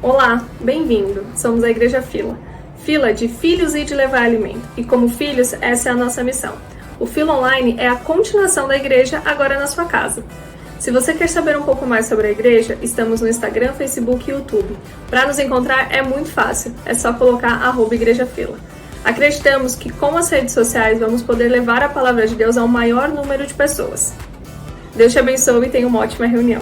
Olá, bem-vindo! Somos a Igreja Fila. Fila de filhos e de levar alimento. E como filhos, essa é a nossa missão. O Fila Online é a continuação da igreja, agora na sua casa. Se você quer saber um pouco mais sobre a igreja, estamos no Instagram, Facebook e YouTube. Para nos encontrar é muito fácil, é só colocar @igrejafila. Acreditamos que com as redes sociais vamos poder levar a palavra de Deus ao maior número de pessoas. Deus te abençoe e tenha uma ótima reunião.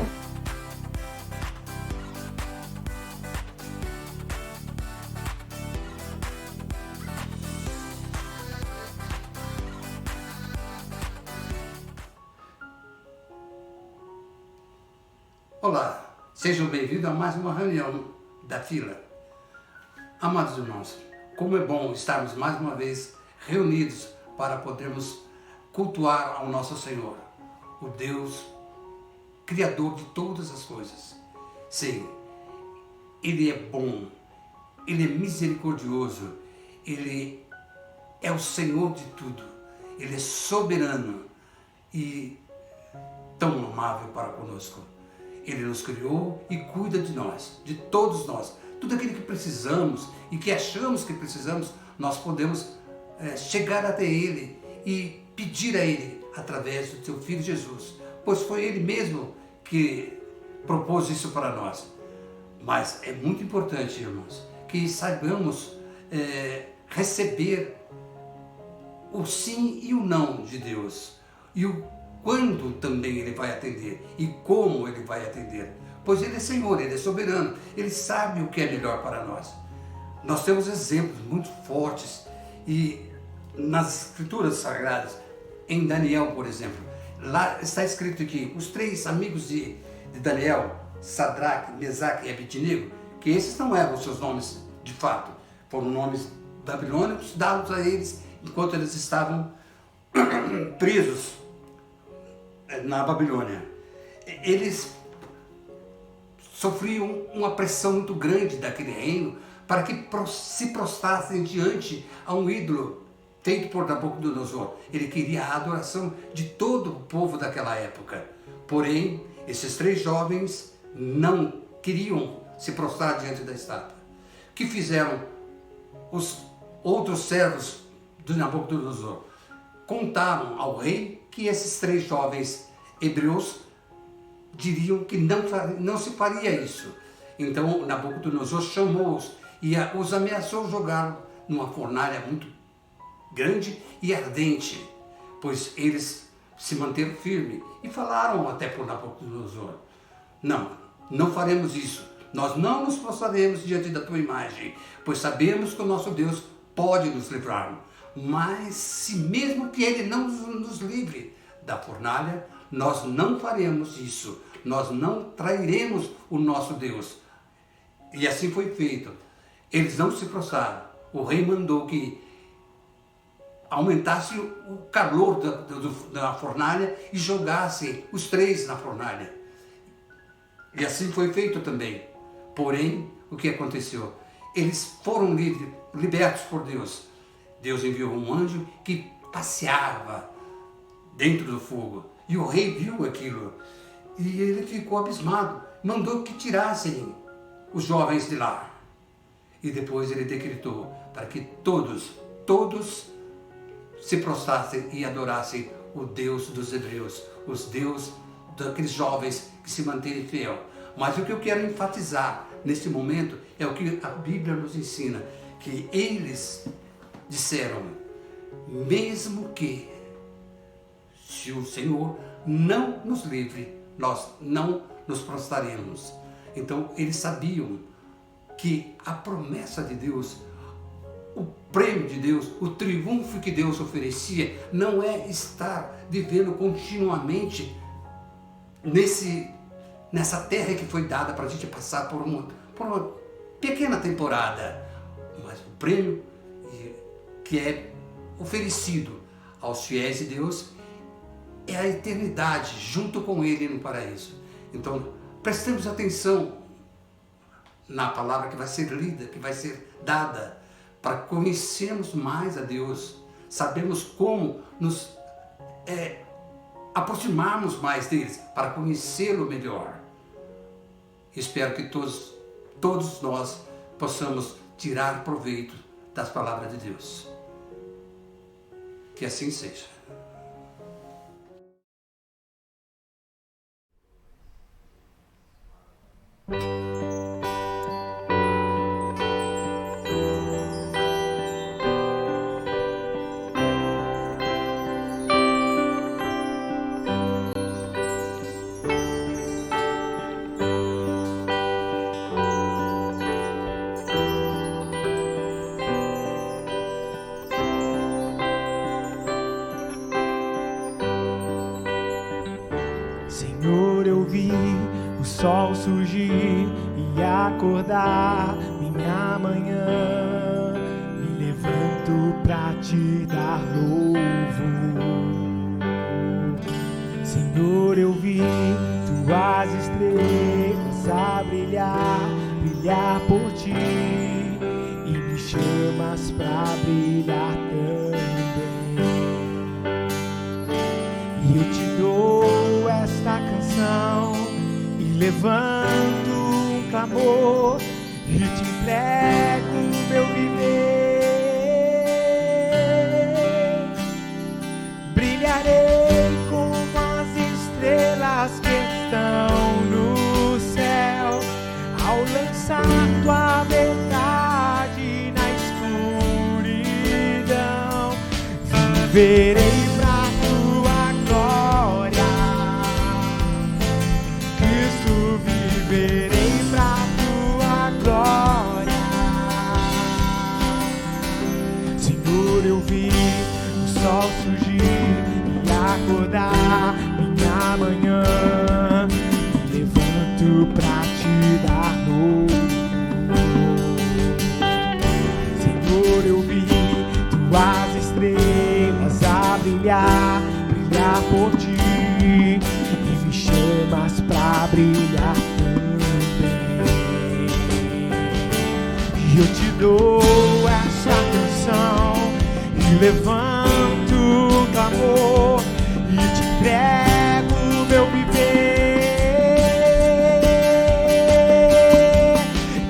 Olá, sejam bem-vindos a mais uma reunião da Fila. Amados irmãos, como é bom estarmos mais uma vez reunidos para podermos cultuar ao nosso Senhor, o Deus Criador de todas as coisas. Sim, Ele é bom, Ele é misericordioso, Ele é o Senhor de tudo, Ele é soberano e tão amável para conosco. Ele nos criou e cuida de nós, de todos nós. Tudo aquilo que precisamos e que achamos que precisamos, nós podemos chegar até Ele e pedir a Ele através do seu Filho Jesus. Pois foi Ele mesmo que propôs isso para nós. Mas é muito importante, irmãos, que saibamos receber o sim e o não de Deus. E o quando também Ele vai atender e como Ele vai atender. Pois Ele é Senhor, Ele é soberano, Ele sabe o que é melhor para nós. Nós temos exemplos muito fortes e nas Escrituras Sagradas, em Daniel, por exemplo, lá está escrito que os três amigos de Daniel, Sadraque, Mesaque e Abednego, que esses não eram os seus nomes de fato, foram nomes babilônicos dados a eles enquanto eles estavam presos na Babilônia. Eles sofriam uma pressão muito grande daquele reino para que se prostrassem diante a um ídolo feito por Nabucodonosor. Ele queria a adoração de todo o povo daquela época. Porém, esses três jovens não queriam se prostrar diante da estátua. O que fizeram os outros servos do Nabucodonosor? Contaram ao rei que esses três jovens hebreus diriam que não se faria isso. Então Nabucodonosor chamou-os e os ameaçou jogar numa fornalha muito grande e ardente, pois eles se manteram firmes e falaram até por Nabucodonosor: não faremos isso, nós não nos prostraremos diante da tua imagem, pois sabemos que o nosso Deus pode nos livrar. Mas se mesmo que Ele não nos livre da fornalha, nós não faremos isso, nós não trairemos o nosso Deus. E assim foi feito. Eles não se prostraram. O rei mandou que aumentasse o calor da fornalha e jogasse os três na fornalha. E assim foi feito também. Porém, o que aconteceu? Eles foram libertos por Deus. Deus enviou um anjo que passeava dentro do fogo. E o rei viu aquilo. E ele ficou abismado. Mandou que tirassem os jovens de lá. E depois ele decretou para que todos se prostrassem e adorassem o Deus dos hebreus. Os Deus daqueles jovens que se manterem fiel. Mas o que eu quero enfatizar nesse momento é o que a Bíblia nos ensina. Que eles disseram, mesmo que se o Senhor não nos livre, nós não nos prostraremos. Então eles sabiam que a promessa de Deus, o prêmio de Deus, o triunfo que Deus oferecia, não é estar vivendo continuamente nessa terra que foi dada para a gente passar por uma pequena temporada, mas o prêmio que é oferecido aos fiéis de Deus é a eternidade junto com Ele no paraíso. Então, prestemos atenção na palavra que vai ser lida, que vai ser dada, para conhecermos mais a Deus, sabemos como nos aproximarmos mais deles, para conhecê-lo melhor. Espero que todos todos nós possamos tirar proveito das palavras de Deus. Que assim seja. Senhor, eu vi o sol surgir e acordar minha manhã. Me levanto pra te dar louvor. Senhor, eu vi tuas estrelas a brilhar, brilhar por ti, e me chamas pra brilhar também. E eu te dou esta canção e levanto um clamor e te entrego o meu viver. Brilharei como as estrelas que estão no céu, ao lançar tua verdade na escuridão. Viverei pra tua glória, Cristo, viverei pra tua glória. Senhor, eu vi o sol surgir e acordar minha manhã. Me levanto pra te dar louvor. Senhor, eu vi tuas estrelas a brilhar, brilhar por ti, e me chamas pra brilhar também. E eu te dou essa canção e levanto um clamor e te entrego o meu viver.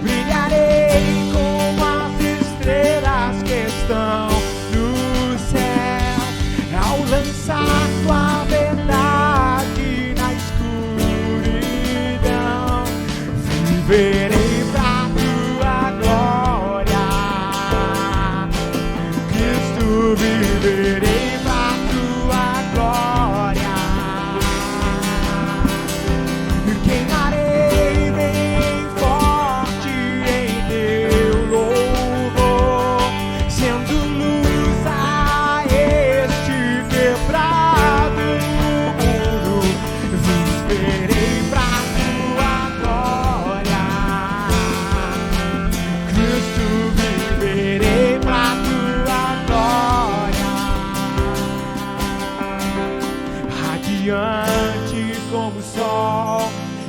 Brilharei como as estrelas que estão no céu, ao lançar tua verdade na escuridão. Viverei pra tua glória, Cristo, viverei pra tua glória. Queimarei bem forte em teu louvor, sendo luz a este quebrado mundo. Viverei pra tua glória, Cristo, viverei pra tua glória. Radiante como o sol,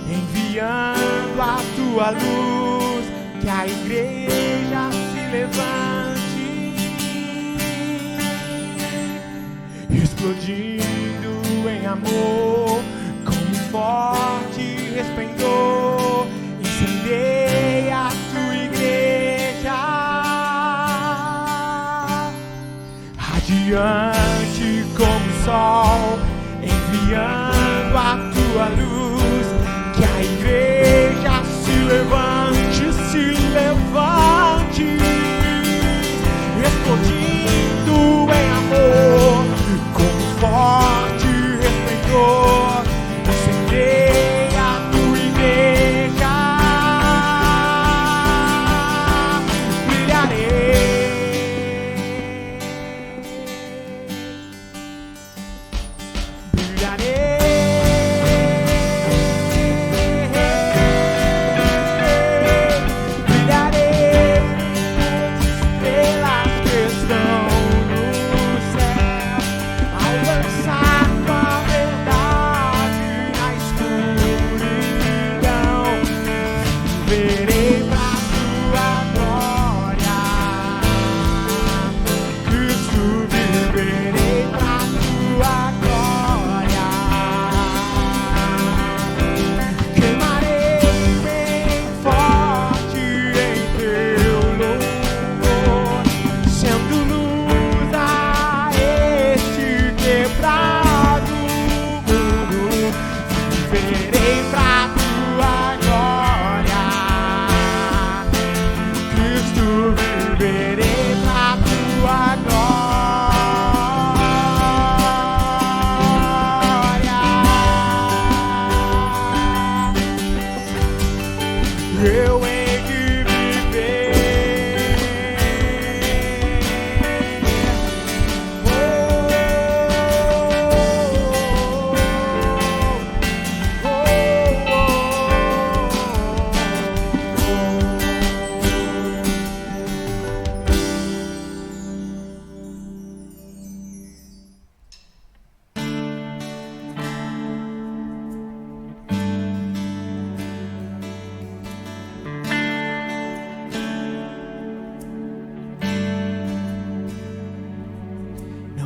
enviando a tua luz, que a igreja se levante, explodindo em amor, com um forte resplendor. Incendeia a tua igreja, radiante como o sol, enviando a tua luz, que a igreja se levante, explodindo em amor, com forte resplendor. Incendeia a tua igreja.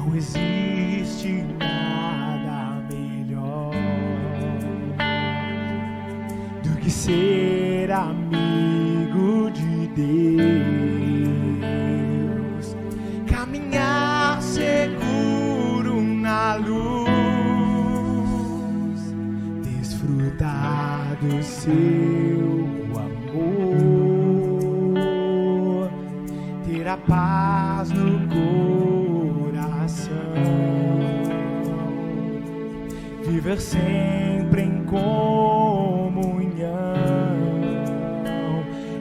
Não existe nada melhor do que ser amigo de Deus, caminhar seguro na luz, desfrutar do seu amor, ter a paz no coração, viver sempre em comunhão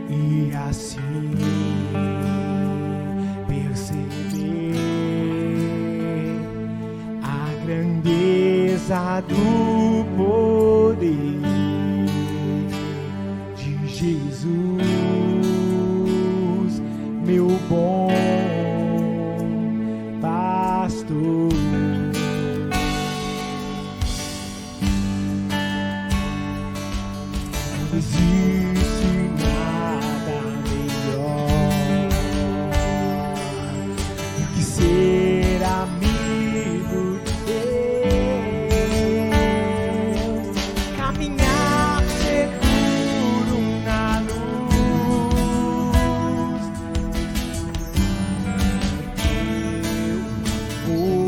e assim perceber a grandeza do poder de Jesus, meu bom pastor. Não existe nada melhor do que ser amigo de Deus, caminhar seguro na luz. Eu vou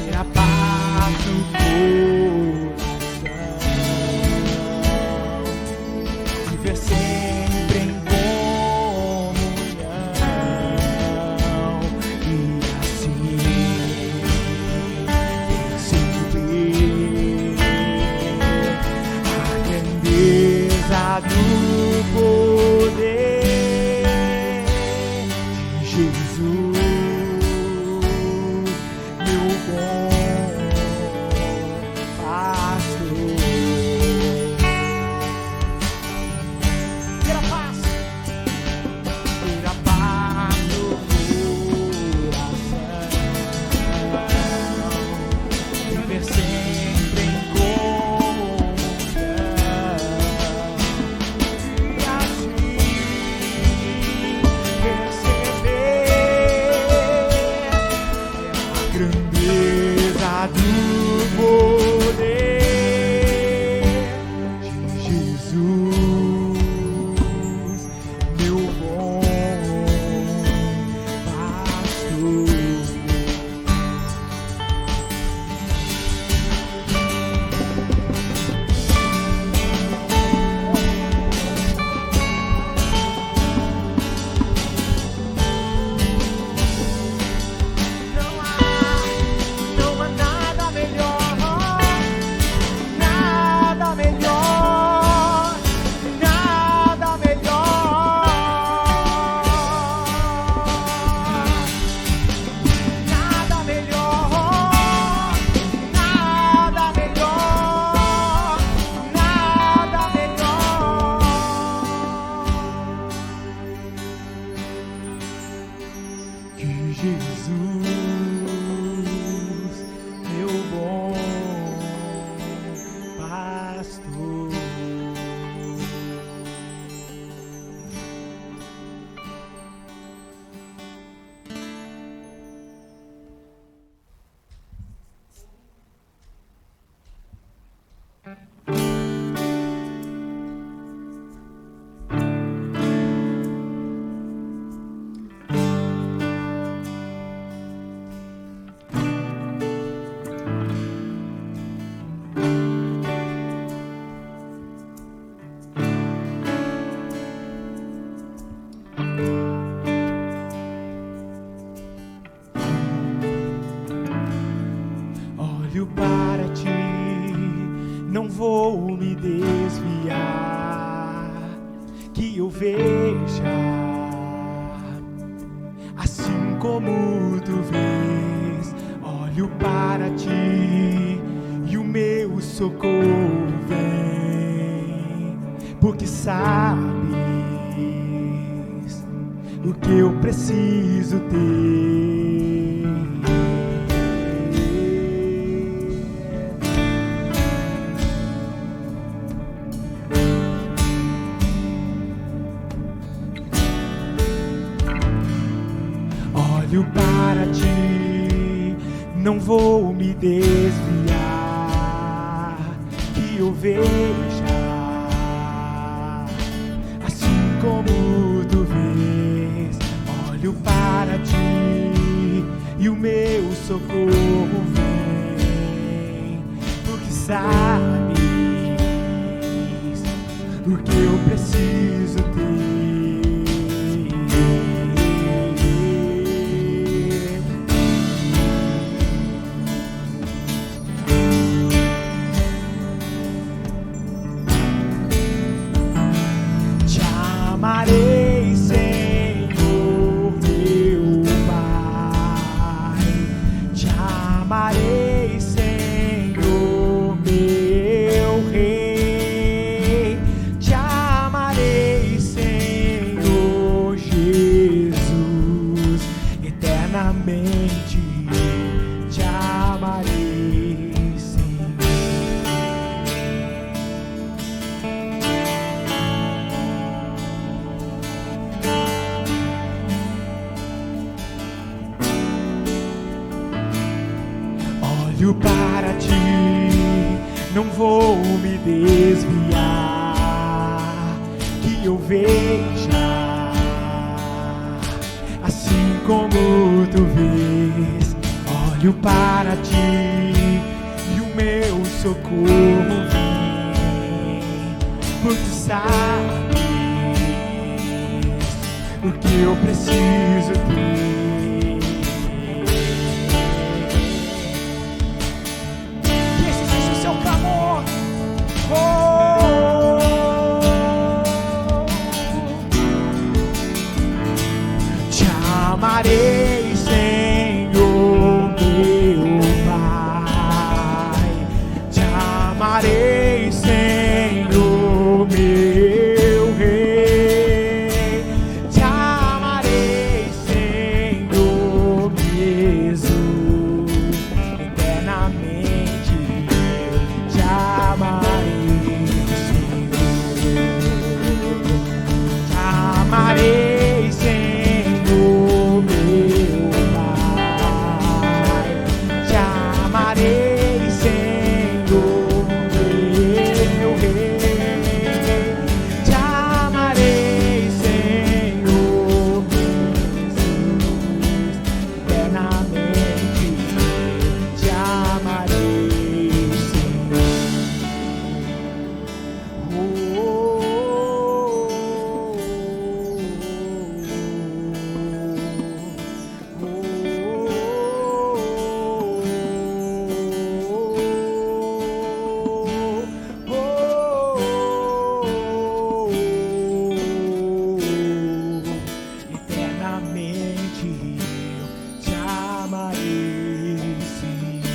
ter a paz do viver sempre em comunhão e assim perceber a grandeza do poder de Jesus, meu bom pastor. Ter a paz no coração, viver sempre em comunhão e assim perceber a grandeza do poder de Jesus, meu bom pastor. Não há nada melhor, nada melhor, nada melhor, nada melhor, nada melhor, nada melhor que Jesus, meu bom pastor. Olho para ti, não vou me desviar, que eu veja assim como tu vês. Olho para ti e o meu socorro vem, porque sabes o que eu preciso ter. Olho Olho para ti, não vou me desviar, que eu veja, assim como tu vês. Olho para ti e o meu socorro vem, porque sabes o que eu preciso ter. Te amarei, Senhor, meu Pai. Te amarei, Senhor, meu Rei. Te amarei, Senhor Jesus, eternamente te amarei, Senhor. Olho para ti, não vou me desviar, que eu veja, assim como tu vês. Olho para ti e o meu socorro vem, porque sabes o que eu preciso ter. Que esse seja o seu clamor. Te amarei, Senhor, meu Pai. Te amarei, Senhor, meu Rei. Te amarei, Senhor Jesus, eternamente eu te amarei, Senhor. Te amarei, Senhor, meu Pai. Te amarei, Senhor, meu Rei. Te amarei, Senhor Jesus, eternamente te amarei, Senhor. Eternamente eu te amarei, Senhor. Eternamente eu te amarei, Senhor.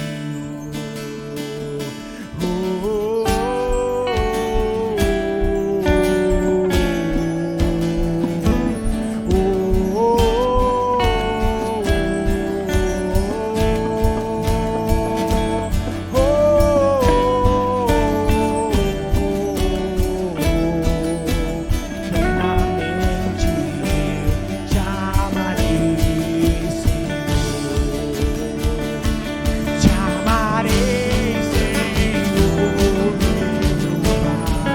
Te amarei, Senhor, meu Pai.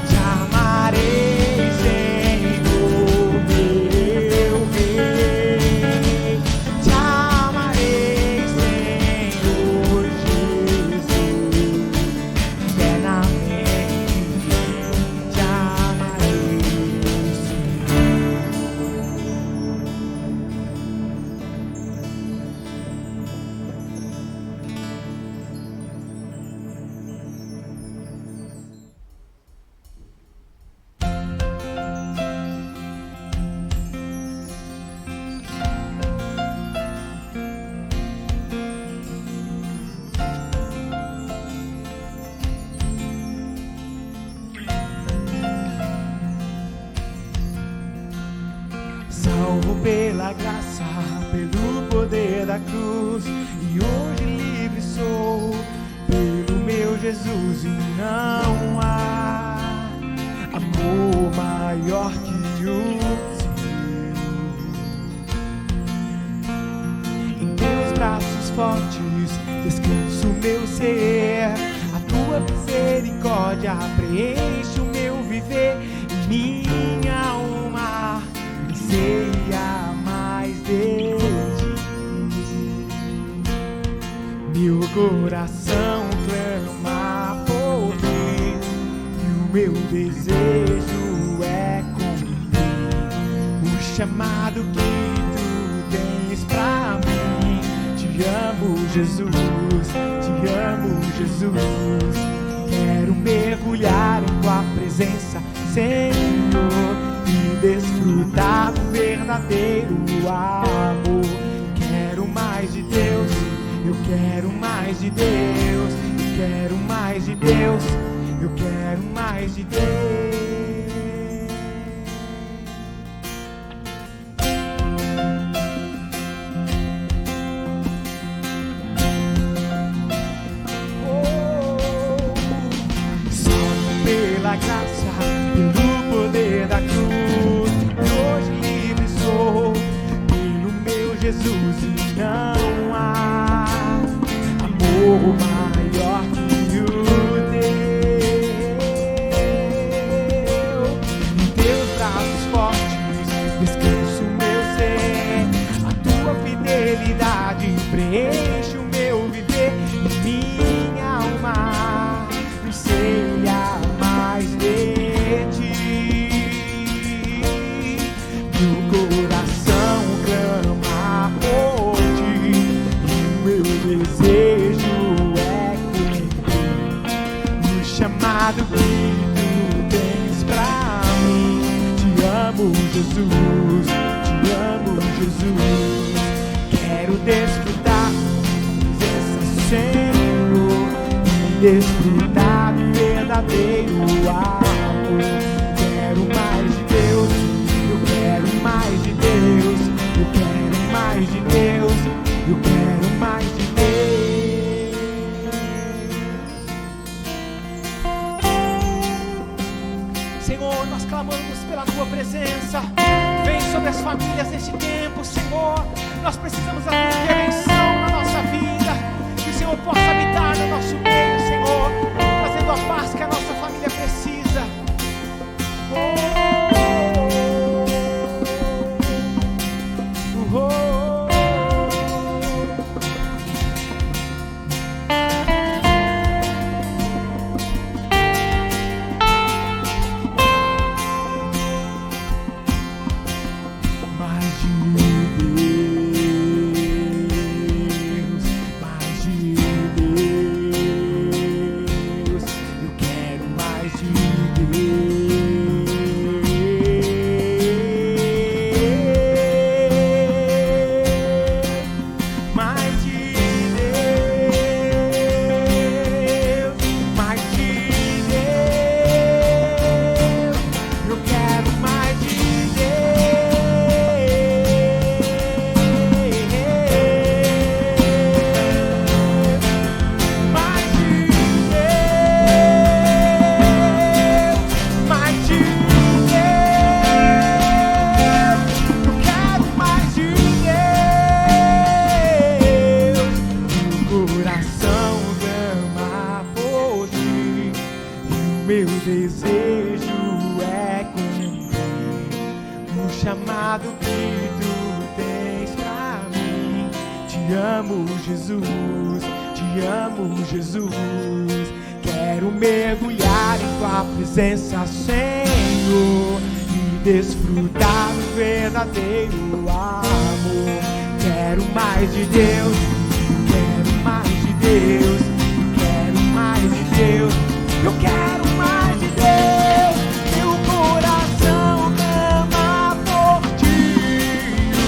Te amarei, Senhor, meu Rei. Te amarei, Senhor Jesus, eternamente te amarei, Senhor. Salvo pela graça, pelo poder da cruz, e hoje livre sou pelo meu Jesus, e não há amor maior que o seu. glória preenche o meu viver e minha alma anseia mais de ti. Meu coração clama por ti e o meu desejo é cumprir o chamado que tu tens pra mim. Te amo, Jesus, te amo, Jesus. Quero mergulhar em tua presença, Senhor, e desfrutar do verdadeiro amor. Quero mais de Deus, eu quero mais de Deus, eu quero mais de Deus, eu quero mais de Deus. Pela graça, pelo poder da cruz, hoje livre sou, pelo meu Jesus, e não há amor maior que o teu. Em teus braços fortes descanso o meu ser, a tua fidelidade preenche o meu viver e minha alma anseia mais de ti. Meu coração clama por ti e o meu desejo é cumprir o chamado que tu tens pra mim. Te amo, Jesus, te amo, Jesus. Quero desfrutar dessa Senhor e desfrutar do verdadeiro amor. Quero mais de Deus, eu quero mais de Deus, eu quero mais de Deus, eu quero mais de Deus. Senhor, nós clamamos pela tua presença. Vem sobre as famílias neste tempo, Senhor. Nós precisamos da tua intervenção na nossa vida. Que o Senhor possa habitar no nosso meio, Senhor, trazendo a paz que a nossa família precisa. Meu desejo é cumprir o chamado que tu tens pra mim. Te amo, Jesus, te amo, Jesus. Quero mergulhar em tua presença, Senhor, e desfrutar do verdadeiro amor. Quero mais de Deus, quero mais de Deus, quero mais de Deus. Eu quero mais de Deus, meu coração clama por ti.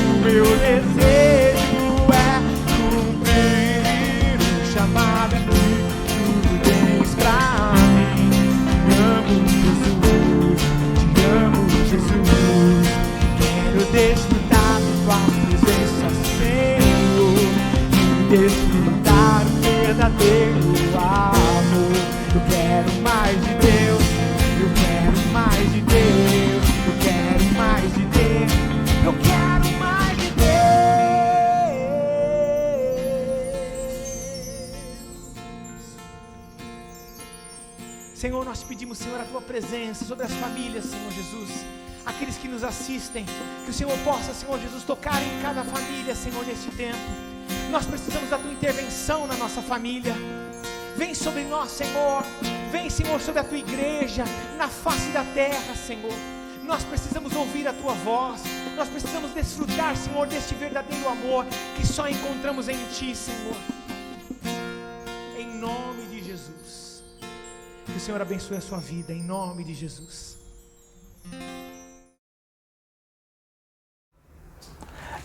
O meu desejo é cumprir o chamado que tu tens pra mim. Te amo, Jesus, te amo, Jesus. Quero desfrutar da tua presença, Senhor, e desfrutar o verdadeiro amor. Eu quero mais de pedimos, Senhor, a Tua presença sobre as famílias, Senhor Jesus. Aqueles que nos assistem, que o Senhor possa, Senhor Jesus, tocar em cada família, Senhor, neste tempo. Nós precisamos da Tua intervenção na nossa família. Vem sobre nós, Senhor. Vem, Senhor, sobre a Tua igreja, na face da terra, Senhor. Nós precisamos ouvir a Tua voz. Nós precisamos desfrutar, Senhor, deste verdadeiro amor que só encontramos em Ti, Senhor. Em nome de Jesus. Que o Senhor abençoe a sua vida, em nome de Jesus.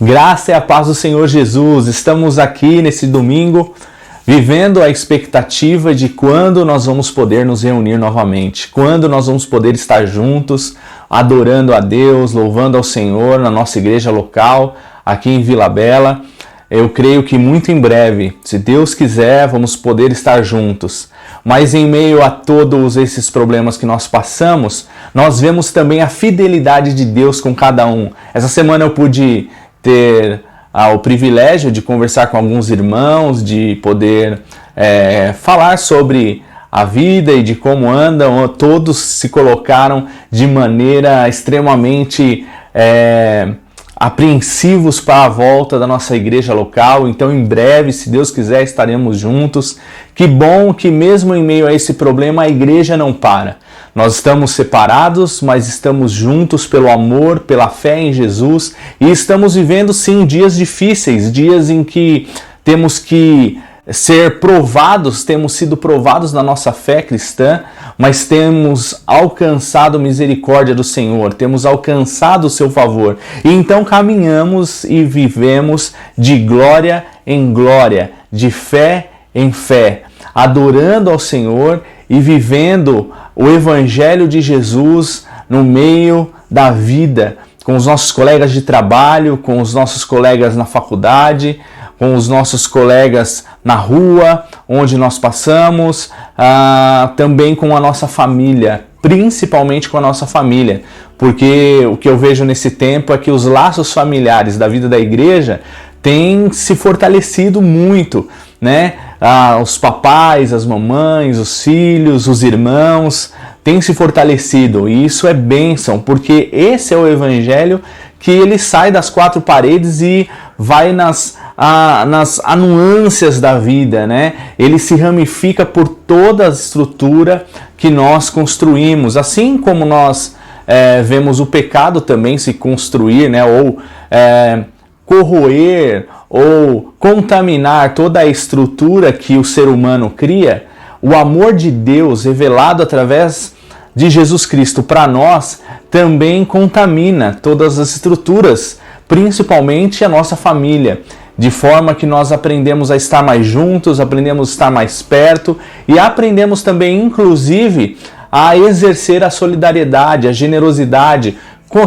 Graça e a paz do Senhor Jesus. Estamos aqui nesse domingo vivendo a expectativa de quando nós vamos poder nos reunir novamente, quando nós vamos poder estar juntos, adorando a Deus, louvando ao Senhor na nossa igreja local, aqui em Vila Bela. Eu creio que muito em breve, se Deus quiser, vamos poder estar juntos. Mas em meio a todos esses problemas que nós passamos, nós vemos também a fidelidade de Deus com cada um. Essa semana eu pude ter o privilégio de conversar com alguns irmãos, de poder falar sobre a vida e de como andam. Todos se colocaram de maneira extremamente apreensivos para a volta da nossa igreja local. Então, em breve, se Deus quiser, estaremos juntos. Que bom que mesmo em meio a esse problema, a igreja não para. Nós estamos separados, mas estamos juntos pelo amor, pela fé em Jesus, e estamos vivendo sim dias difíceis, dias em que temos que ser provados, temos sido provados na nossa fé cristã, mas temos alcançado misericórdia do Senhor, temos alcançado o seu favor, e então caminhamos e vivemos de glória em glória, de fé em fé, adorando ao Senhor e vivendo o Evangelho de Jesus no meio da vida, com os nossos colegas de trabalho, com os nossos colegas na faculdade, com os nossos colegas na rua, onde nós passamos, também com a nossa família, principalmente com a nossa família, porque o que eu vejo nesse tempo é que os laços familiares da vida da igreja têm se fortalecido muito, né? Os papais, as mamães, os filhos, os irmãos têm se fortalecido, e isso é bênção, porque esse é o Evangelho que ele sai das quatro paredes e vai nas nuances da vida, né? Ele se ramifica por toda a estrutura que nós construímos, assim como nós vemos o pecado também se construir, né? Ou corroer ou contaminar toda a estrutura que o ser humano cria. O amor de Deus revelado através de Jesus Cristo para nós também contamina todas as estruturas, principalmente a nossa família, de forma que nós aprendemos a estar mais juntos, aprendemos a estar mais perto e aprendemos também, inclusive, a exercer a solidariedade, a generosidade,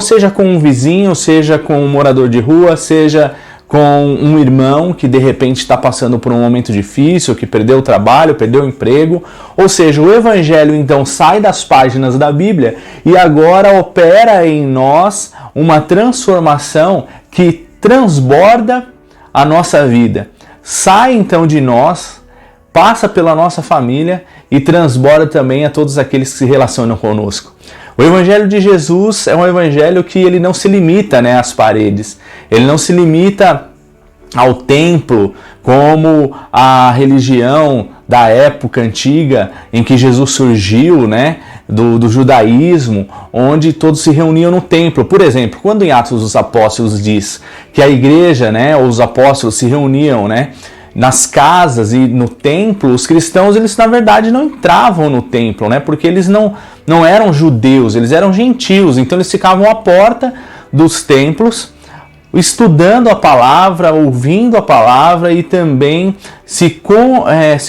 seja com um vizinho, seja com um morador de rua, seja com um irmão que de repente está passando por um momento difícil, que perdeu o trabalho, perdeu o emprego. Ou seja, o Evangelho então sai das páginas da Bíblia e agora opera em nós uma transformação que transborda a nossa vida. Sai então de nós, passa pela nossa família e transborda também a todos aqueles que se relacionam conosco. O Evangelho de Jesus é um Evangelho que ele não se limita, né, às paredes. Ele não se limita ao templo, como a religião da época antiga em que Jesus surgiu, né, do judaísmo, onde todos se reuniam no templo. Por exemplo, quando em Atos dos Apóstolos diz que a igreja, né, ou os apóstolos se reuniam, né, nas casas e no templo, os cristãos, eles na verdade não entravam no templo, né? Porque eles não eram judeus, eles eram gentios, então eles ficavam à porta dos templos, estudando a palavra, ouvindo a palavra e também se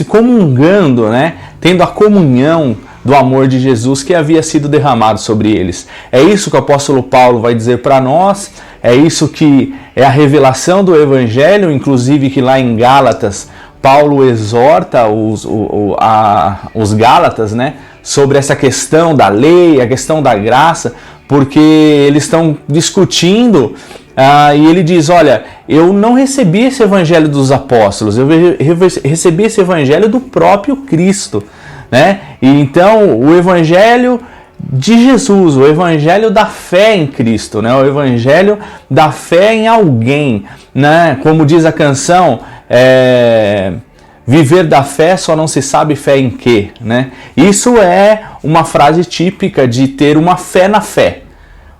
comungando, né? Tendo a comunhão do amor de Jesus que havia sido derramado sobre eles. É isso que o apóstolo Paulo vai dizer para nós, é isso que é a revelação do Evangelho, inclusive que lá em Gálatas, Paulo exorta os Gálatas, né, sobre essa questão da lei, a questão da graça, porque eles estão discutindo e ele diz, olha, eu não recebi esse Evangelho dos apóstolos, eu recebi esse Evangelho do próprio Cristo, né? E então o evangelho de Jesus, o evangelho da fé em Cristo, né? O evangelho da fé em alguém, né? Como diz a canção, viver da fé só não se sabe fé em quê, né? Isso é uma frase típica de ter uma fé na fé.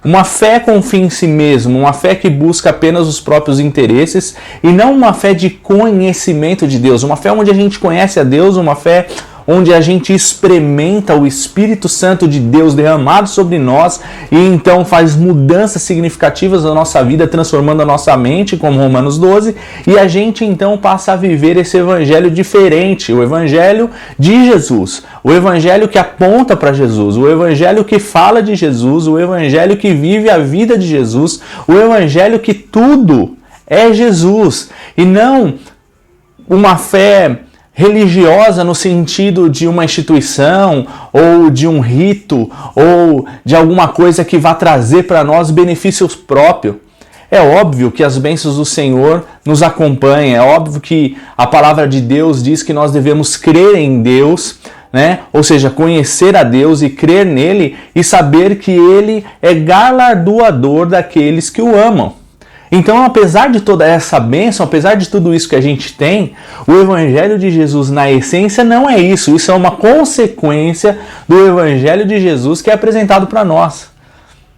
Uma fé com fim em si mesmo, uma fé que busca apenas os próprios interesses e não uma fé de conhecimento de Deus, uma fé onde a gente conhece a Deus, uma fé onde a gente experimenta o Espírito Santo de Deus derramado sobre nós e então faz mudanças significativas na nossa vida, transformando a nossa mente, como Romanos 12, e a gente então passa a viver esse evangelho diferente, o evangelho de Jesus, o evangelho que aponta para Jesus, o evangelho que fala de Jesus, o evangelho que vive a vida de Jesus, o evangelho que tudo é Jesus, e não uma fé religiosa no sentido de uma instituição ou de um rito ou de alguma coisa que vá trazer para nós benefícios próprios. É óbvio que as bênçãos do Senhor nos acompanham, é óbvio que a palavra de Deus diz que nós devemos crer em Deus, né? Ou seja, conhecer a Deus e crer nele e saber que ele é galardoador daqueles que o amam. Então, apesar de toda essa bênção, apesar de tudo isso que a gente tem, o Evangelho de Jesus, na essência, não é isso. Isso é uma consequência do Evangelho de Jesus que é apresentado para nós.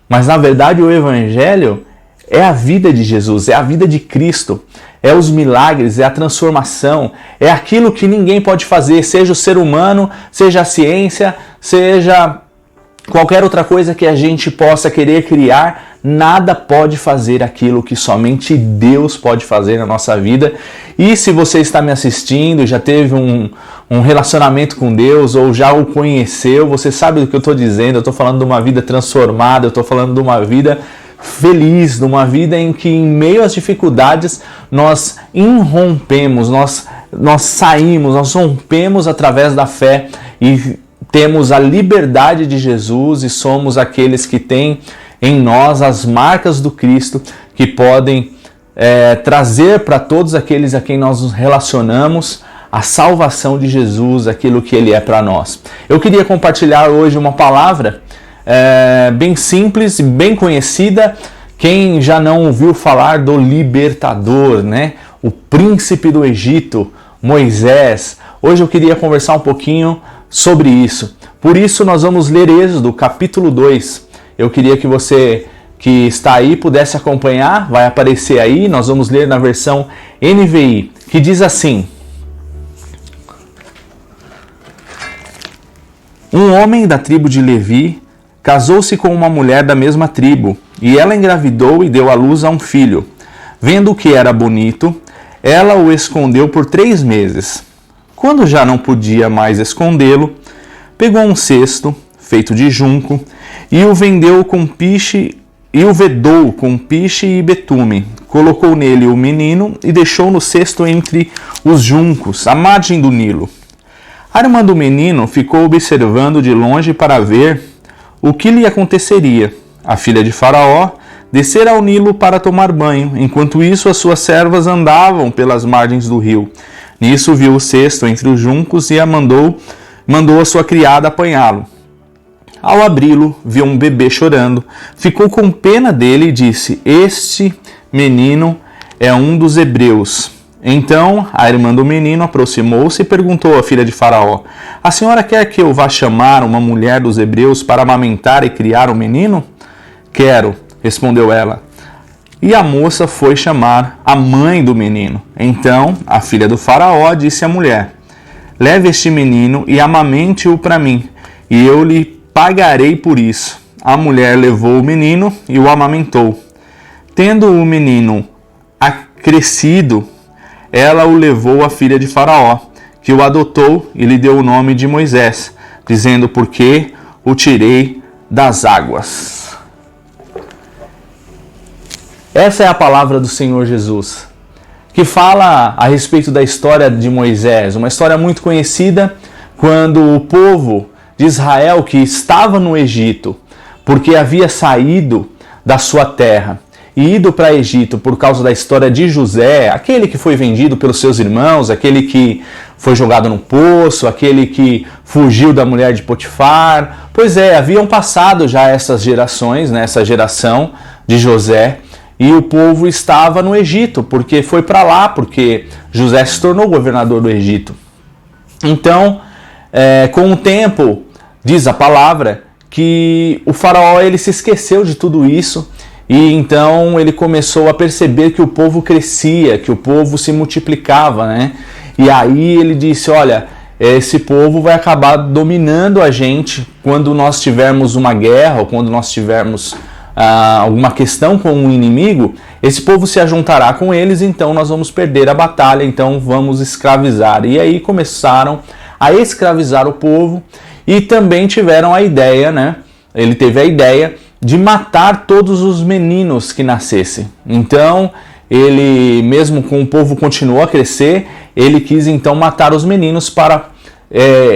Mas, na verdade, o Evangelho é a vida de Jesus, é a vida de Cristo, é os milagres, é a transformação, é aquilo que ninguém pode fazer, seja o ser humano, seja a ciência, seja qualquer outra coisa que a gente possa querer criar, nada pode fazer aquilo que somente Deus pode fazer na nossa vida. E se você está me assistindo, já teve um relacionamento com Deus ou já o conheceu, você sabe do que eu estou dizendo. Eu estou falando de uma vida transformada, eu estou falando de uma vida feliz, de uma vida em que em meio às dificuldades nós irrompemos, nós saímos, nós rompemos através da fé e temos a liberdade de Jesus e somos aqueles que têm em nós as marcas do Cristo que podem trazer para todos aqueles a quem nós nos relacionamos a salvação de Jesus, aquilo que Ele é para nós. Eu queria compartilhar hoje uma palavra bem simples e bem conhecida. Quem já não ouviu falar do libertador, né? O príncipe do Egito, Moisés. Hoje eu queria conversar um pouquinho sobre isso. Por isso nós vamos ler Êxodo capítulo 2. Eu queria que você que está aí pudesse acompanhar, vai aparecer aí, nós vamos ler na versão NVI, que diz assim: Um homem da tribo de Levi casou-se com uma mulher da mesma tribo, e ela engravidou e deu à luz a um filho. Vendo que era bonito, ela o escondeu por 3 meses. Quando já não podia mais escondê-lo, pegou um cesto feito de junco e o vedou com piche e betume. Colocou nele o menino e deixou no cesto entre os juncos, à margem do Nilo. A irmã do menino ficou observando de longe para ver o que lhe aconteceria. A filha de Faraó descera ao Nilo para tomar banho. Enquanto isso, as suas servas andavam pelas margens do rio. Nisso viu o cesto entre os juncos e mandou a sua criada apanhá-lo. Ao abri-lo, viu um bebê chorando. Ficou com pena dele e disse: Este menino é um dos hebreus. Então a irmã do menino aproximou-se e perguntou à filha de Faraó: A senhora quer que eu vá chamar uma mulher dos hebreus para amamentar e criar o menino? Quero, respondeu ela. E a moça foi chamar a mãe do menino. Então a filha do Faraó disse à mulher: Leve este menino e amamente-o para mim, e eu lhe pagarei por isso. A mulher levou o menino e o amamentou. Tendo o menino crescido, ela o levou à filha de Faraó, que o adotou e lhe deu o nome de Moisés, dizendo: Porque o tirei das águas. Essa é a palavra do Senhor Jesus, que fala a respeito da história de Moisés, uma história muito conhecida quando o povo de Israel, que estava no Egito, porque havia saído da sua terra, ido para Egito por causa da história de José, aquele que foi vendido pelos seus irmãos, aquele que foi jogado no poço, aquele que fugiu da mulher de Potifar. Pois é, haviam passado já essas gerações, né, essa geração de José, e o povo estava no Egito, porque foi para lá, porque José se tornou governador do Egito. Então, com o tempo, diz a palavra, que o faraó ele se esqueceu de tudo isso, e então ele começou a perceber que o povo crescia, que o povo se multiplicava, né? E aí ele disse, olha, esse povo vai acabar dominando a gente quando nós tivermos uma guerra, ou quando nós tivermos alguma questão com um inimigo, esse povo se ajuntará com eles, então nós vamos perder a batalha, então vamos escravizar. E aí começaram a escravizar o povo e também tiveram a ideia, né? Ele teve a ideia de matar todos os meninos que nascessem. Então, ele, mesmo com o povo continuou a crescer, ele quis então matar os meninos para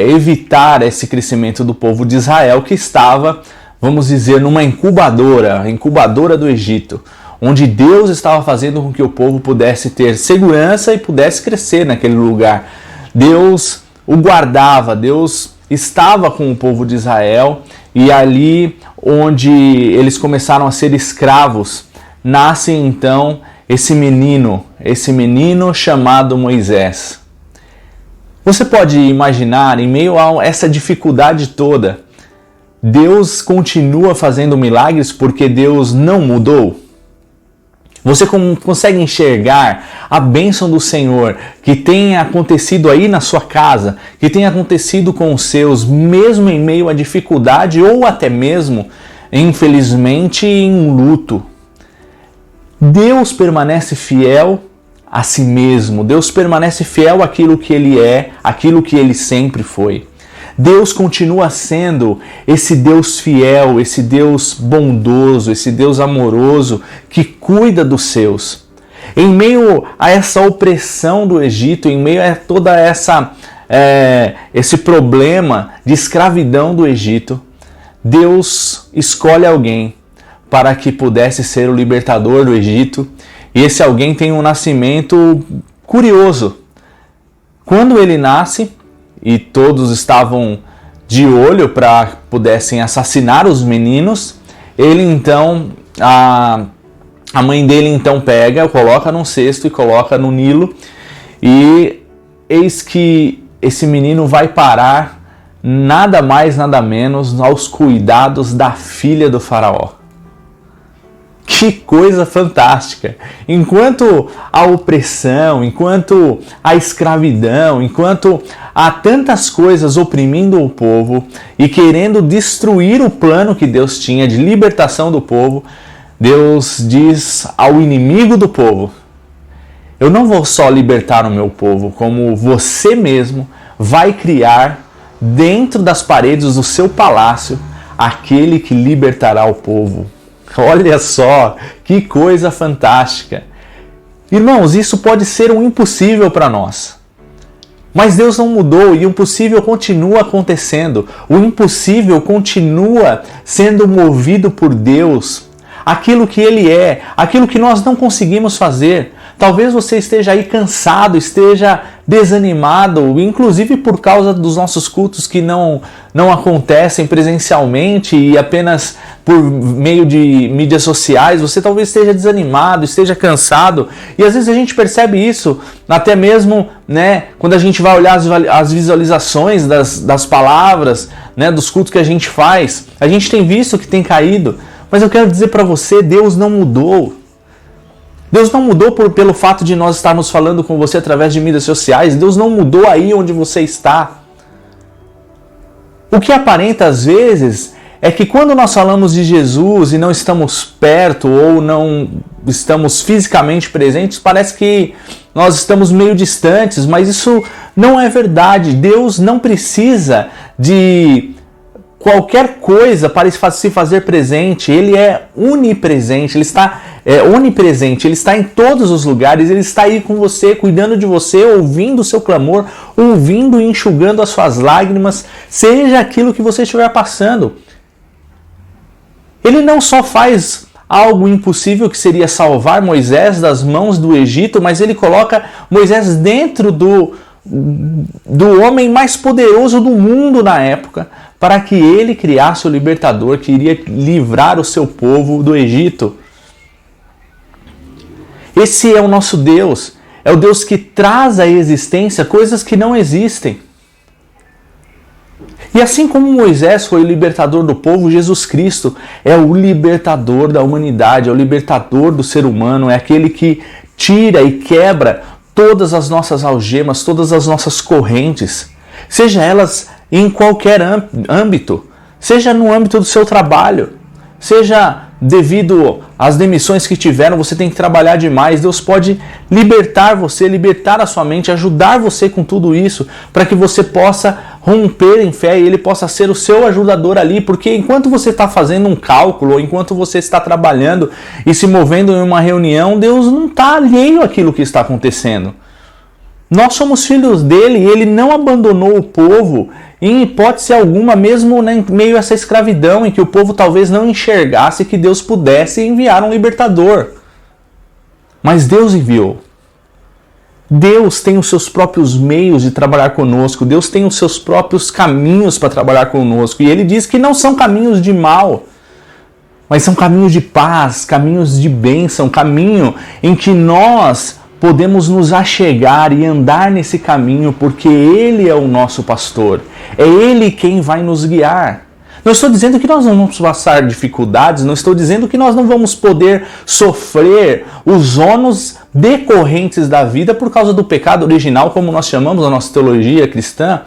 evitar esse crescimento do povo de Israel, que estava, vamos dizer, numa incubadora do Egito, onde Deus estava fazendo com que o povo pudesse ter segurança e pudesse crescer naquele lugar. Deus o guardava, Deus estava com o povo de Israel, e ali onde eles começaram a ser escravos, nasce então esse menino chamado Moisés. Você pode imaginar, em meio a essa dificuldade toda, Deus continua fazendo milagres porque Deus não mudou? Você consegue enxergar a bênção do Senhor que tem acontecido aí na sua casa, que tem acontecido com os seus, mesmo em meio à dificuldade ou até mesmo, infelizmente, em um luto? Deus permanece fiel a si mesmo, Deus permanece fiel àquilo que Ele é, àquilo que Ele sempre foi. Deus continua sendo esse Deus fiel, esse Deus bondoso, esse Deus amoroso que cuida dos seus. Em meio a essa opressão do Egito, em meio a toda esse problema de escravidão do Egito, Deus escolhe alguém para que pudesse ser o libertador do Egito, e esse alguém tem um nascimento curioso. Quando ele nasce, e todos estavam de olho para pudessem assassinar os meninos, ele então, a mãe dele então pega, coloca num cesto e coloca no Nilo, e eis que esse menino vai parar nada mais, nada menos aos cuidados da filha do faraó. Que coisa fantástica! Enquanto a opressão, enquanto a escravidão, enquanto há tantas coisas oprimindo o povo e querendo destruir o plano que Deus tinha de libertação do povo, Deus diz ao inimigo do povo: eu não vou só libertar o meu povo, como você mesmo vai criar dentro das paredes do seu palácio aquele que libertará o povo. Olha só, que coisa fantástica. Irmãos, isso pode ser um impossível para nós. Mas Deus não mudou e o impossível continua acontecendo. O impossível continua sendo movido por Deus. Aquilo que Ele é, aquilo que nós não conseguimos fazer. Talvez você esteja aí cansado, esteja desanimado, inclusive por causa dos nossos cultos que não acontecem presencialmente e apenas por meio de mídias sociais. Você talvez esteja desanimado, esteja cansado, e às vezes a gente percebe isso até mesmo, né, quando a gente vai olhar as visualizações das palavras, né, dos cultos que a gente faz. A gente tem visto que tem caído, mas eu quero dizer para você, Deus não mudou. Deus não mudou pelo fato de nós estarmos falando com você através de mídias sociais. Deus não mudou aí onde você está. O que aparenta às vezes é que quando nós falamos de Jesus e não estamos perto ou não estamos fisicamente presentes, parece que nós estamos meio distantes, mas isso não é verdade. Deus não precisa de qualquer coisa para se fazer presente. Ele é onipresente, Ele está onipresente, Ele está em todos os lugares, Ele está aí com você, cuidando de você, ouvindo o seu clamor, ouvindo e enxugando as suas lágrimas, seja aquilo que você estiver passando. Ele não só faz algo impossível que seria salvar Moisés das mãos do Egito, mas ele coloca Moisés dentro do homem mais poderoso do mundo na época, para que ele criasse o libertador que iria livrar o seu povo do Egito. Esse é o nosso Deus, é o Deus que traz à existência coisas que não existem. E assim como Moisés foi o libertador do povo, Jesus Cristo é o libertador da humanidade, é o libertador do ser humano, é aquele que tira e quebra todas as nossas algemas, todas as nossas correntes, seja elas em qualquer âmbito, seja no âmbito do seu trabalho, seja devido às demissões que tiveram, você tem que trabalhar demais. Deus pode libertar você, libertar a sua mente, ajudar você com tudo isso, para que você possa romper em fé e Ele possa ser o seu ajudador ali, porque enquanto você está fazendo um cálculo, ou enquanto você está trabalhando e se movendo em uma reunião, Deus não está alheio àquilo que está acontecendo. Nós somos filhos dele e ele não abandonou o povo em hipótese alguma, mesmo em meio a essa escravidão em que o povo talvez não enxergasse que Deus pudesse enviar um libertador. Mas Deus enviou. Deus tem os seus próprios meios de trabalhar conosco. Deus tem os seus próprios caminhos para trabalhar conosco. E ele diz que não são caminhos de mal, mas são caminhos de paz, caminhos de bênção, caminho em que nós podemos nos achegar e andar nesse caminho, porque Ele é o nosso pastor. É Ele quem vai nos guiar. Não estou dizendo que nós não vamos passar dificuldades, não estou dizendo que nós não vamos poder sofrer os ônus decorrentes da vida por causa do pecado original, como nós chamamos a nossa teologia cristã.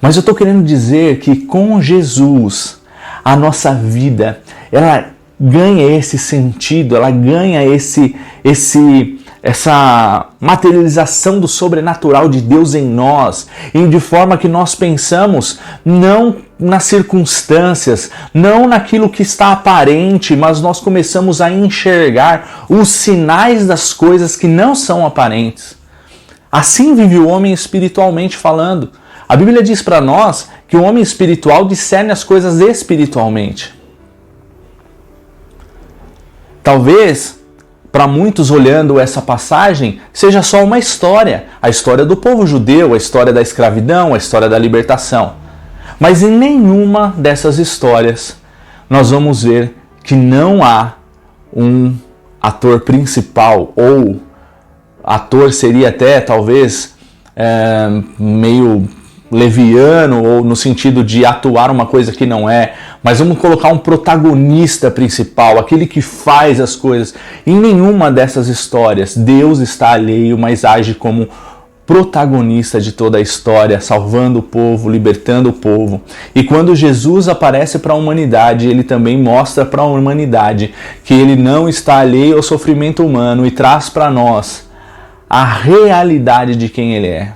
Mas eu estou querendo dizer que com Jesus, a nossa vida, ela ganha esse sentido, ela ganha essa materialização do sobrenatural de Deus em nós, e de forma que nós pensamos não nas circunstâncias, não naquilo que está aparente, mas nós começamos a enxergar os sinais das coisas que não são aparentes. Assim vive o homem espiritualmente falando. A Bíblia diz para nós que o homem espiritual discerne as coisas espiritualmente. Talvez para muitos, olhando essa passagem, seja só uma história. A história do povo judeu, a história da escravidão, a história da libertação. Mas em nenhuma dessas histórias nós vamos ver que não há um ator principal, ou ator seria até talvez meio leviano, ou no sentido de atuar uma coisa que não é, mas vamos colocar um protagonista principal, aquele que faz as coisas. Em nenhuma dessas histórias Deus está alheio, mas age como protagonista de toda a história, salvando o povo, libertando o povo. E quando Jesus aparece para a humanidade, ele também mostra para a humanidade que ele não está alheio ao sofrimento humano e traz para nós a realidade de quem ele é.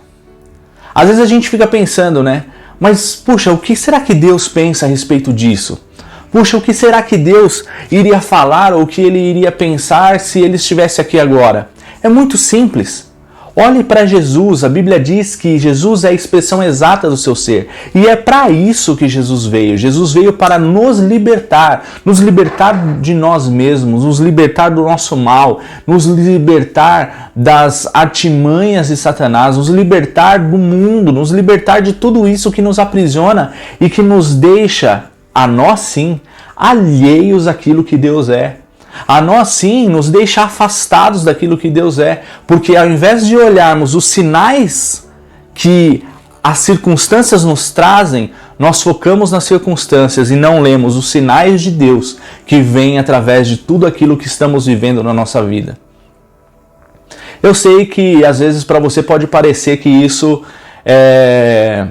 Às vezes a gente fica pensando, né? Mas, puxa, o que será que Deus pensa a respeito disso? Puxa, o que será que Deus iria falar ou o que ele iria pensar se ele estivesse aqui agora? É muito simples. Olhe para Jesus. A Bíblia diz que Jesus é a expressão exata do seu ser. E é para isso que Jesus veio. Jesus veio para nos libertar de nós mesmos, nos libertar do nosso mal, nos libertar das artimanhas de Satanás, nos libertar do mundo, nos libertar de tudo isso que nos aprisiona e que nos deixa, a nós sim, alheios àquilo que Deus é. A nós sim nos deixa afastados daquilo que Deus é, porque ao invés de olharmos os sinais que as circunstâncias nos trazem, nós focamos nas circunstâncias e não lemos os sinais de Deus que vêm através de tudo aquilo que estamos vivendo na nossa vida. Eu sei que às vezes para você pode parecer que isso é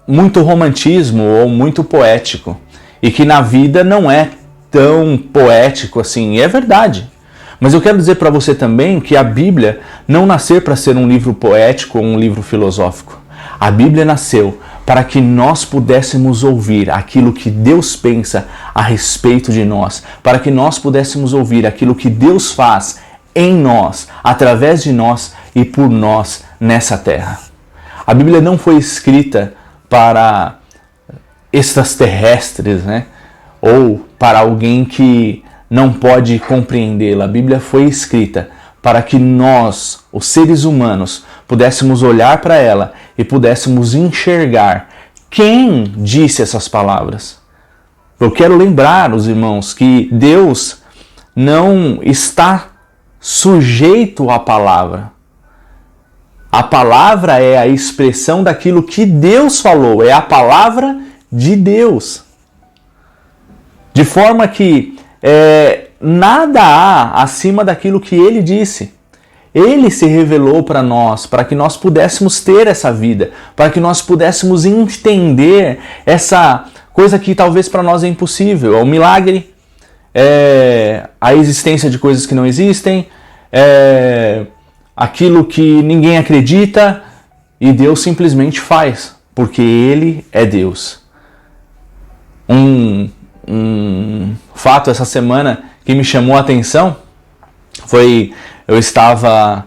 muito romantismo ou muito poético, e que na vida não é tão poético assim, e é verdade. Mas eu quero dizer para você também que a Bíblia não nasceu para ser um livro poético ou um livro filosófico. A Bíblia nasceu para que nós pudéssemos ouvir aquilo que Deus pensa a respeito de nós, para que nós pudéssemos ouvir aquilo que Deus faz em nós, através de nós e por nós nessa terra. A Bíblia não foi escrita para extraterrestres, né? Ou para alguém que não pode compreendê-la. A Bíblia foi escrita para que nós, os seres humanos, pudéssemos olhar para ela e pudéssemos enxergar quem disse essas palavras. Eu quero lembrar os irmãos que Deus não está sujeito à palavra. A palavra é a expressão daquilo que Deus falou, é a palavra de Deus. De forma que nada há acima daquilo que Ele disse. Ele se revelou para nós, para que nós pudéssemos ter essa vida, para que nós pudéssemos entender essa coisa que talvez para nós é impossível. É o milagre, a existência de coisas que não existem, aquilo que ninguém acredita, e Deus simplesmente faz, porque Ele é Deus. Um fato essa semana que me chamou a atenção foi, eu estava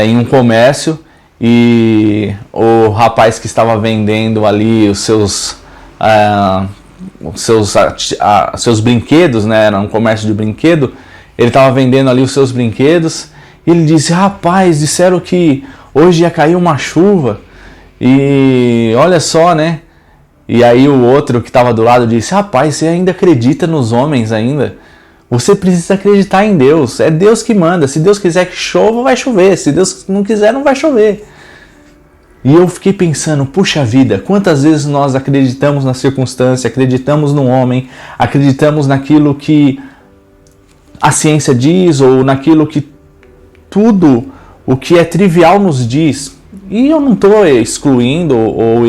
em um comércio e o rapaz que estava vendendo ali os seus brinquedos, né, era um comércio de brinquedo, ele estava vendendo ali os seus brinquedos e ele disse: rapaz, disseram que hoje ia cair uma chuva e olha só, né? E aí o outro que estava do lado disse: rapaz, você ainda acredita nos homens ainda? Você precisa acreditar em Deus, é Deus que manda, se Deus quiser que chova, vai chover, se Deus não quiser, não vai chover. E eu fiquei pensando, puxa vida, quantas vezes nós acreditamos na circunstância, acreditamos no homem, acreditamos naquilo que a ciência diz, ou naquilo que tudo o que é trivial nos diz. E eu não estou excluindo ou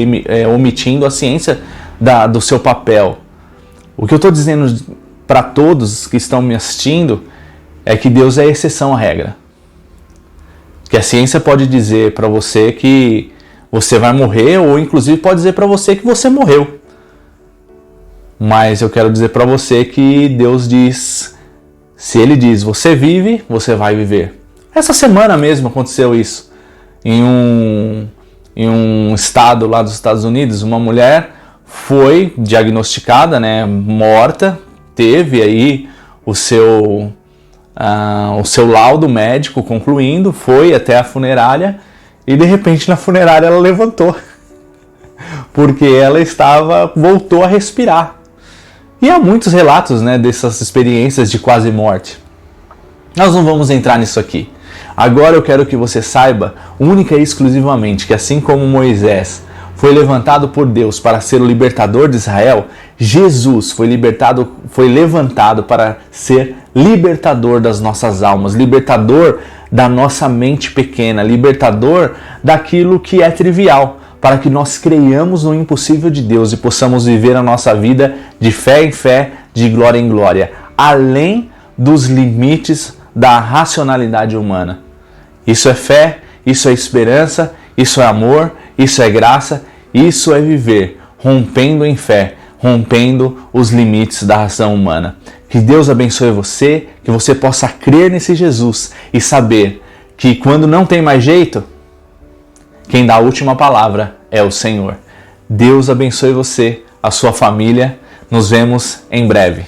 omitindo a ciência do seu papel. O que eu estou dizendo para todos que estão me assistindo é que Deus é exceção à regra. Que a ciência pode dizer para você que você vai morrer, ou inclusive pode dizer para você que você morreu. Mas eu quero dizer para você que Deus diz, se Ele diz você vive, você vai viver. Essa semana mesmo aconteceu isso. Em um estado lá dos Estados Unidos, uma mulher foi diagnosticada, né, morta, teve aí o seu laudo médico concluindo, foi até a funerária e de repente na funerária ela levantou, porque ela voltou a respirar. E há muitos relatos, né, dessas experiências de quase morte. Nós não vamos entrar nisso aqui. Agora eu quero que você saiba, única e exclusivamente, que assim como Moisés foi levantado por Deus para ser o libertador de Israel, Jesus foi levantado para ser libertador das nossas almas, libertador da nossa mente pequena, libertador daquilo que é trivial, para que nós creiamos no impossível de Deus e possamos viver a nossa vida de fé em fé, de glória em glória, além dos limites da racionalidade humana. Isso é fé, isso é esperança, isso é amor, isso é graça, isso é viver rompendo em fé, rompendo os limites da razão humana. Que Deus abençoe você, que você possa crer nesse Jesus e saber que quando não tem mais jeito, quem dá a última palavra é o Senhor. Deus abençoe você, a sua família. Nos vemos em breve.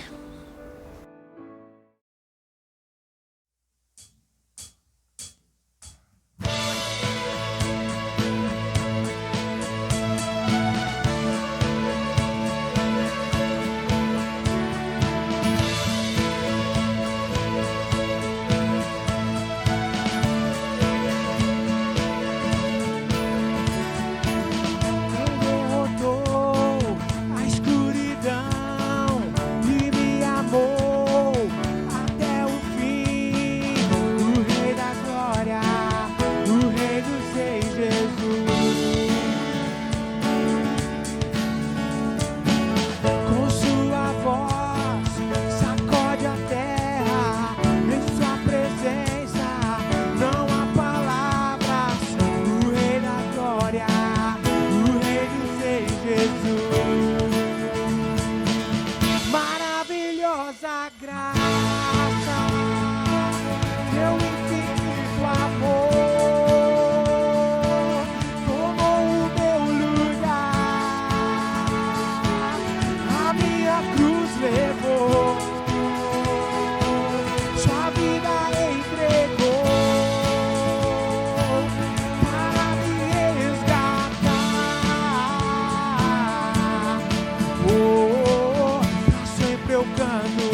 eu canto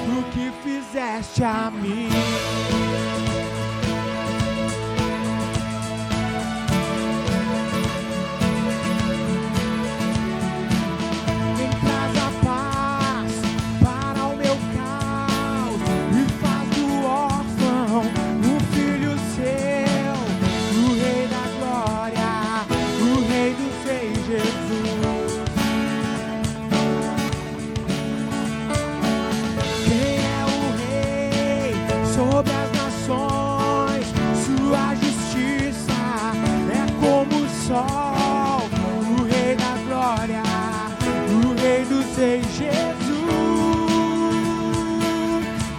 do que fizeste a mim. Sobre as nações, sua justiça é como o sol, o Rei da glória, o Rei dos reis, Jesus.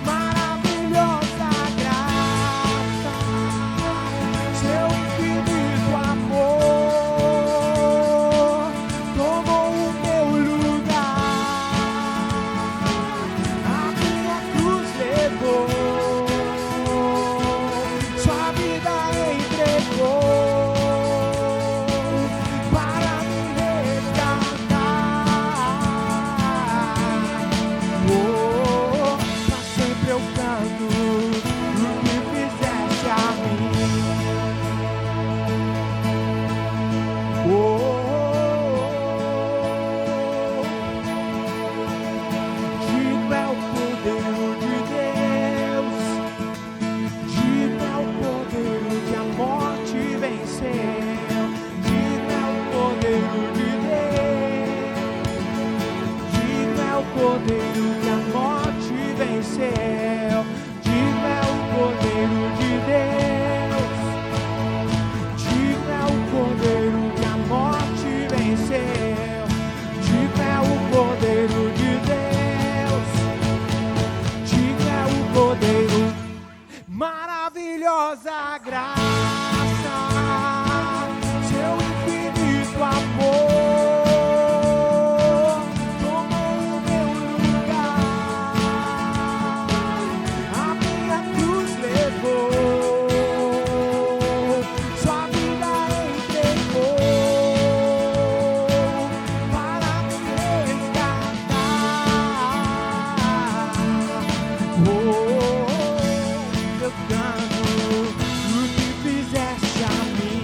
Maravilhosa graça, seu infinito amor tomou o meu lugar, a minha cruz levou. Maravilhosa graça, seu infinito amor tomou o meu lugar, a minha cruz levou, sua vida entregou para me resgatar. Eu canto o que fizeste a mim.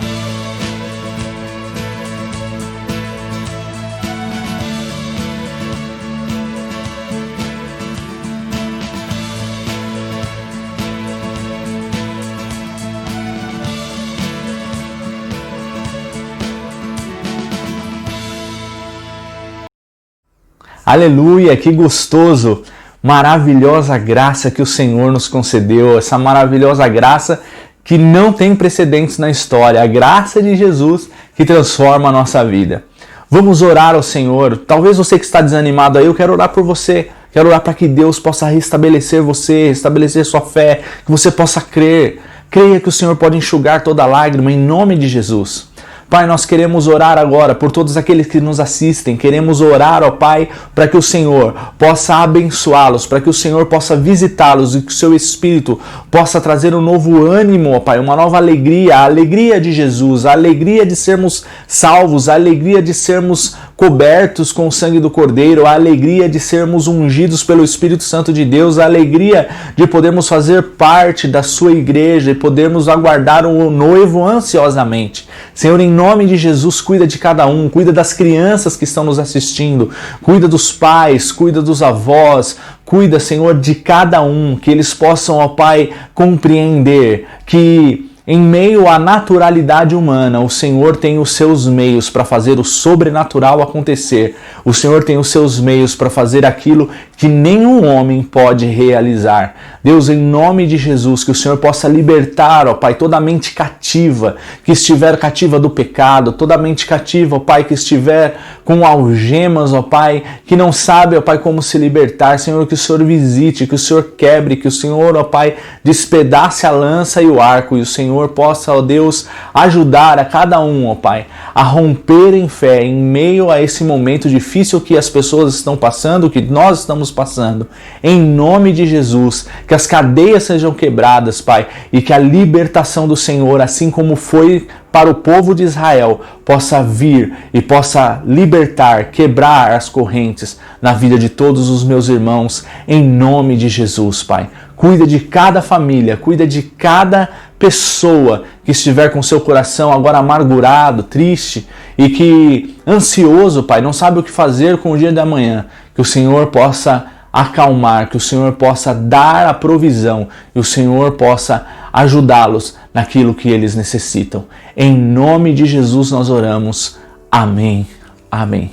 Aleluia, que gostoso! Maravilhosa graça que o Senhor nos concedeu, essa maravilhosa graça que não tem precedentes na história, a graça de Jesus que transforma a nossa vida. Vamos orar ao Senhor. Talvez você que está desanimado aí, eu quero orar por você. Quero orar para que Deus possa restabelecer você, restabelecer sua fé, que você possa crer. Creia que o Senhor pode enxugar toda lágrima em nome de Jesus. Pai, nós queremos orar agora por todos aqueles que nos assistem. Queremos orar, ó Pai, para que o Senhor possa abençoá-los, para que o Senhor possa visitá-los e que o seu Espírito possa trazer um novo ânimo, ó Pai, uma nova alegria, a alegria de Jesus, a alegria de sermos salvos, a alegria de sermos cobertos com o sangue do Cordeiro, a alegria de sermos ungidos pelo Espírito Santo de Deus, a alegria de podermos fazer parte da sua igreja e podermos aguardar o noivo ansiosamente. Senhor, em nome de Jesus, cuida de cada um, cuida das crianças que estão nos assistindo, cuida dos pais, cuida dos avós, cuida, Senhor, de cada um, que eles possam, ó Pai, compreender que em meio à naturalidade humana, o Senhor tem os seus meios para fazer o sobrenatural acontecer. O Senhor tem os seus meios para fazer aquilo que nenhum homem pode realizar. Deus, em nome de Jesus, que o Senhor possa libertar, ó Pai, toda a mente cativa, que estiver cativa do pecado, toda a mente cativa, ó Pai, que estiver com algemas, ó Pai, que não sabe, ó Pai, como se libertar. Senhor, que o Senhor visite, que o Senhor quebre, que o Senhor, ó Pai, despedace a lança e o arco, e o Senhor Senhor possa, ó Deus, ajudar a cada um, ó Pai, a romper em fé em meio a esse momento difícil que as pessoas estão passando, que nós estamos passando. Em nome de Jesus, que as cadeias sejam quebradas, Pai, e que a libertação do Senhor, assim como foi para o povo de Israel, possa vir e possa libertar, quebrar as correntes na vida de todos os meus irmãos, em nome de Jesus, Pai. Cuida de cada família, cuida de cada pessoa que estiver com seu coração agora amargurado, triste e que ansioso, Pai, não sabe o que fazer com o dia da manhã. Que o Senhor possa acalmar, que o Senhor possa dar a provisão e o Senhor possa ajudá-los naquilo que eles necessitam. Em nome de Jesus nós oramos. Amém. Amém.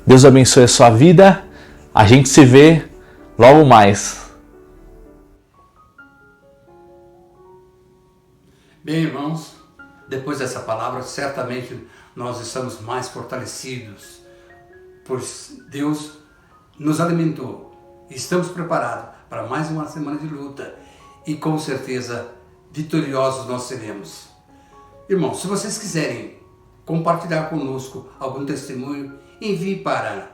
Deus abençoe a sua vida. A gente se vê logo mais. Bem, irmãos, depois dessa palavra, certamente nós estamos mais fortalecidos, pois Deus nos alimentou. Estamos preparados para mais uma semana de luta e com certeza vitoriosos nós seremos. Irmãos, se vocês quiserem compartilhar conosco algum testemunho, envie para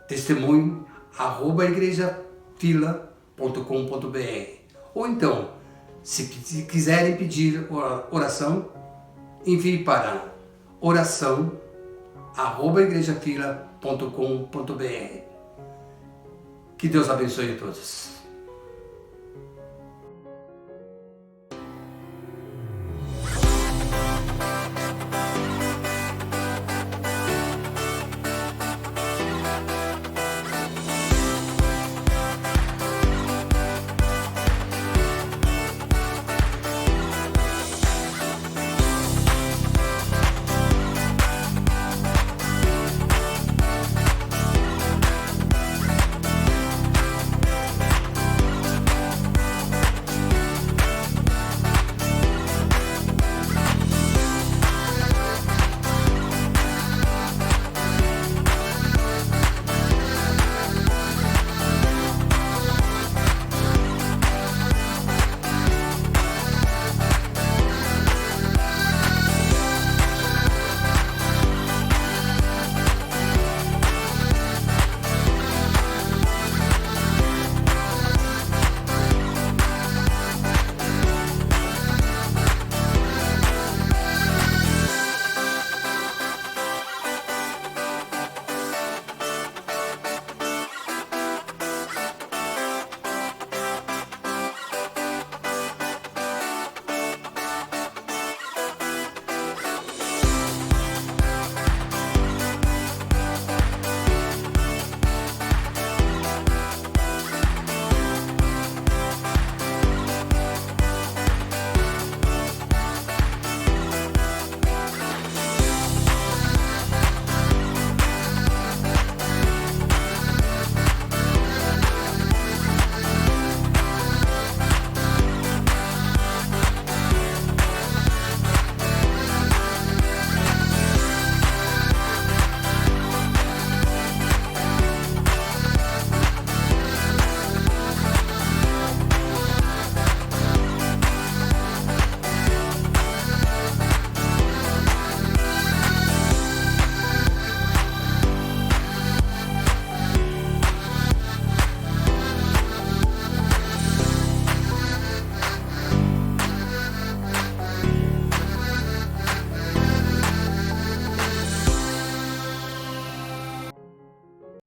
testemunho@igrejafila.com.br ou então, se quiserem pedir oração, envie para oração@igrejafila.com.br. Que Deus abençoe a todos.